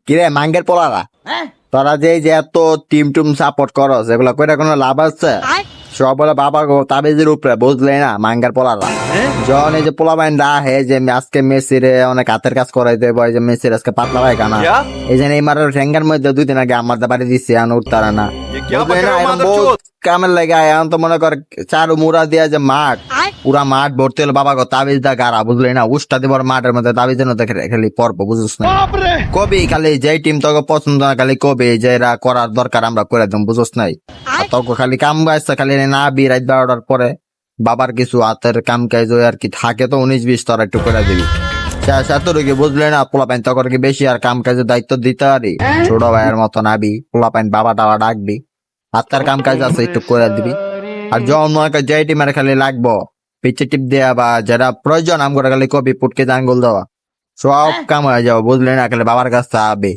কিরে মাঙ্গের পোলারা, তোরা যে যে এত টিম টুম সাপোর্ট করস, এগুলা কইরা কোনো লাভ আছে? সব বলে বাবা গো তাবিজের উপরে, বুঝলে না মাঙ্গার পোলারা। যখন এই যে পোলা বাইন হে যে আজকে মেসিরে অনেক হাতের কাজ করাই দেবো, এই যে মেসির আজকে পাতলা পায়খানা, এই যে নেইমারের ঠেঙ্গার মধ্যে 2 দিন আগে আমার বাড়ি দিচ্ছে, এখন উঠতারা না, বুঝলে না? এখন বহুত কামের লাগে, এখন তো মনে কর চারু মুড়া দিয়া যে মাঠ, পুরা মাঠ ভর্তি হলো বাবা গো তাবিজ দা গাড়া, বুঝলি না? উষ্টা দিবর মাঠের মধ্যে তাবিজের মধ্যে খালি পড়বো, বুঝিস না? কবি খালি যেই টিম তোকে পছন্দ না, খালি কবি যে এরা করার দরকার আমরা করে দেব, বুঝস নাই? আর তোকে খালি কাম গাইছে, খালি না বি রাত 12টার পরে বাবার কিছু হাতের কাম কাজ আর কি থাকে তো 19-20 তোরা একটু করে দিবি, সাতরুকি, বুঝলে না? পোলা পাইন তখন কি বেশি আর কাম কাজের দায়িত্ব দিতে পারি? ছোট ভাইয়ের মতন আবি, পোলা পাইন বাবা টাবা ডাকবি, হাতের কাম কাজ আছে একটু করে দিবি। আর যখন মনে কর যে টিমের খালি লাগবো পিচ্ছে টিপ দেয়া বা যেটা প্রয়োজন আম করে খালি কবি পুটকে আঙ্গুল দেওয়া, সব কাম হয়ে যাবো, বুঝলি না? খালি বাবার কাছে আবে।